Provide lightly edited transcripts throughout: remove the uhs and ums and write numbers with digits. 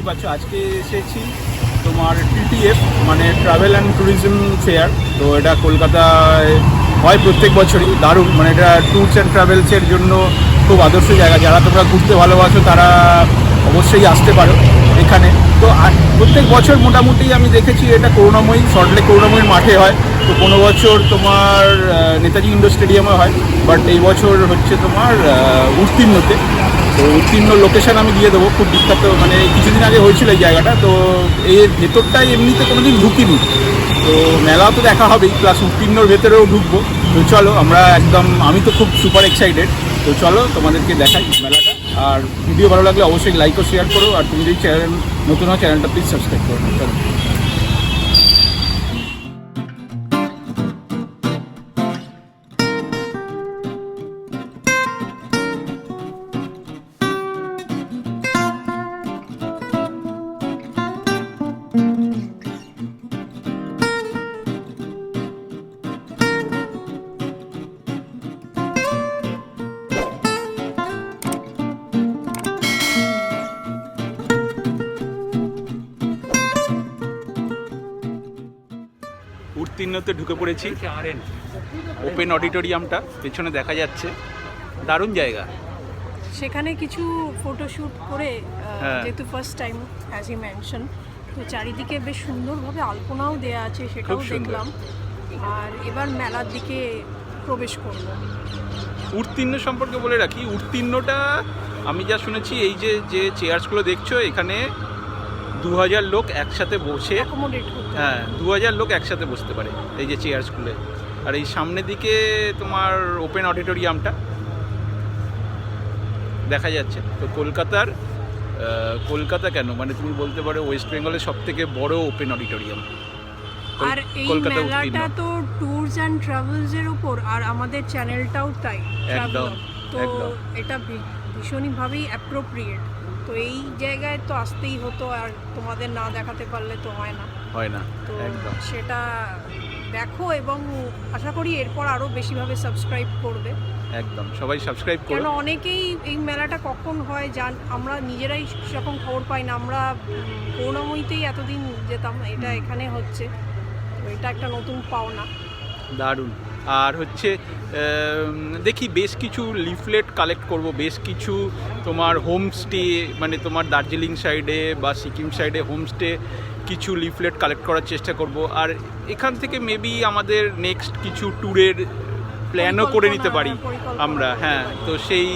পাচ্ছ আজকে এসেছি তোমার TTF মানে ট্রাভেল অ্যান্ড ট্যুরিজম ফেয়ার। তো এটা কলকাতায় হয় প্রত্যেক বছরই। দারুণ, মানে এটা ট্যুরস অ্যান্ড ট্রাভেলসের জন্য খুব আদর্শ জায়গা। যারা তোমরা ঘুরতে ভালোবাসো তারা অবশ্যই আসতে পারো এখানে। তো প্রত্যেক বছর মোটামুটি আমি দেখেছি এটা করুণাময়ী, সল্টলেক করুণাময়ীর মাঠে হয়। তো কোনো বছর তোমার নেতাজি ইন্ডোর স্টেডিয়ামে হয়, বাট এই বছর হচ্ছে তোমার উত্তীর্ণতে। তো উত্তীর্ণ লোকেশান আমি দিয়ে দেবো, খুব বিখ্যাত, মানে কিছুদিন আগে হয়েছিল এই জায়গাটা। তো এর ভেতরটাই এমনিতে কোনো দিন ঢুকিনি, তো মেলাও তো দেখা হবেই, প্লাস উত্তীর্ণর ভেতরেও ঢুকবো। তো চলো আমরা একদম, আমি তো খুব সুপার এক্সাইটেড। তো চলো তোমাদেরকে দেখাই মেলাটা। আর ভিডিও ভালো লাগলে অবশ্যই লাইক ও শেয়ার করো, আর তুমি যদি চ্যানেল নতুন হয় চ্যানেলটা প্লিজ সাবস্ক্রাইব করো। চলো। উত্তীর্ণতে ঢুকে পড়েছি, ওপেন অডিটোরিয়ামটা পেছনে দেখা যাচ্ছে, দারুণ জায়গা। সেখানে কিছু ফটোশ্যুট করে, যেহেতু first time as he mention, তো চারিদিকে বেশ সুন্দরভাবে আলপনাও দেওয়া আছে, সেটাও দেখলাম। আর এবার মেলার দিকে প্রবেশ করব। উত্তীর্ণ সম্পর্কে বলে রাখি, উত্তীর্ণটা আমি যা শুনেছি, এই যে চেয়ার্সগুলো দেখছো এখানে 2000 লোক একসাথে বসে, হ্যাঁ 2000 লোক একসাথে বসতে পারে এই যে চেয়ার্সগুলো। আর এই সামনের দিকে তোমার ওপেন অডিটোরিয়ামটা দেখা যাচ্ছে। তো কলকাতা কেন, মানে তুমি বলতে পারো ওয়েস্ট বেঙ্গলের সব থেকে বড় ওপেন অডিটোরিয়াম। আর এই মেলাটা তো ট্যুরস অ্যান্ড ট্রাভেলসের উপর, আর আমাদের চ্যানেলটাও তাই, একদম। তো এটা ভীষণভাবেই অ্যাপ্রোপ্রিয়েট। তো এই জায়গায় তো আসতেই হতো, আর তোমাদের না দেখাতে পারলে তো হয় না। তো সেটা দেখো, এবং আশা করি এরপর আরও বেশিভাবে সাবস্ক্রাইব করবে। একদম, সবাই সাবস্ক্রাইব করো। কেন অনেকেই এই মেলাটা কখন হয় আমরা নিজেরাই সেরকম খবর পাই না। আমরা করুণাময়ীতেই এতদিন যেতাম, এটা এখানে হচ্ছে, তো এটা একটা নতুন পাওনা। দারুণ। আর হচ্ছে দেখি বেশ কিছু লিফলেট কালেক্ট করব, বেশ কিছু তোমার হোমস্টে, মানে তোমার দার্জিলিং সাইডে বা সিকিম সাইডে হোমস্টে কিছু লিফলেট কালেক্ট করার চেষ্টা করব। আর এখান থেকে মেবি আমাদের নেক্সট কিছু ট্যুরের প্ল্যানও করে নিতে পারি আমরা। হ্যাঁ, তো সেই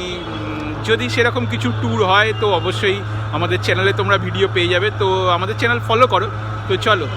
যদি সেরকম কিছু ট্যুর হয় তো অবশ্যই আমাদের চ্যানেলে তোমরা ভিডিও পেয়ে যাবে। তো আমাদের চ্যানেল ফলো করো। তো চলো।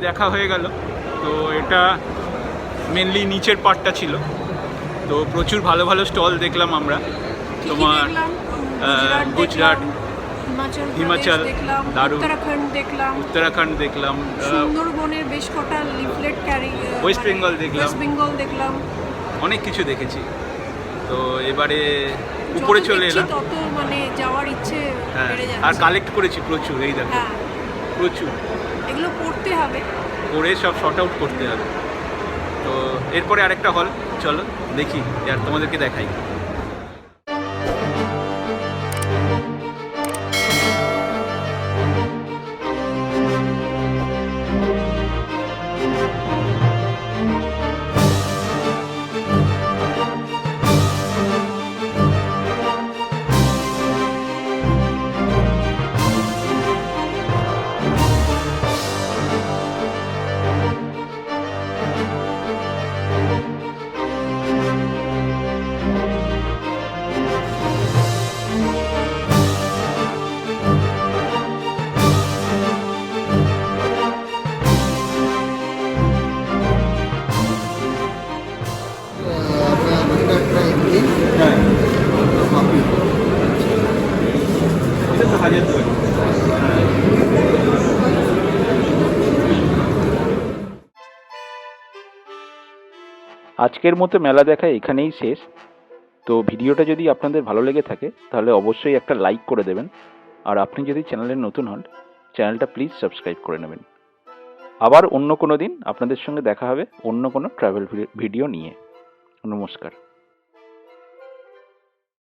দেখা হয়ে গেল। তো এটা মেনলি নিচের পার্টটা ছিল, তো প্রচুর ভালো ভালো স্টল দেখলাম আমরা। তোমার গুজরাট, হিমাচল, দারুণ, উত্তরাখণ্ড দেখলাম, সুন্দরবনের বেশ কটা লিফলেট ক্যারি, ওয়েস্ট বেঙ্গল দেখলাম, অনেক কিছু দেখেছি। তো এবারে উপরে চলে এলাম, তত মানে যাওয়ার ইচ্ছে বেড়ে যাচ্ছে। আর কালেক্ট করেছি প্রচুর, এই দেখো প্রচুর, এগুলো পড়তে হবে, পড়ে সব শর্ট আউট করতে হবে। তো এরপরে আরেকটা হল, চলো দেখি আর তোমাদেরকে দেখাই। আজকের মতো মেলা দেখা এখানেই শেষ। তো ভিডিওটা যদি আপনাদের ভালো লেগে থাকে তাহলে অবশ্যই একটা লাইক করে দেবেন, আর আপনি যদি চ্যানেলে নতুন হন চ্যানেলটা প্লিজ সাবস্ক্রাইব করে নেবেন। আবার অন্য কোনো দিন আপনাদের সঙ্গে দেখা হবে অন্য কোনো ট্রাভেল ভিডিও নিয়ে। নমস্কার।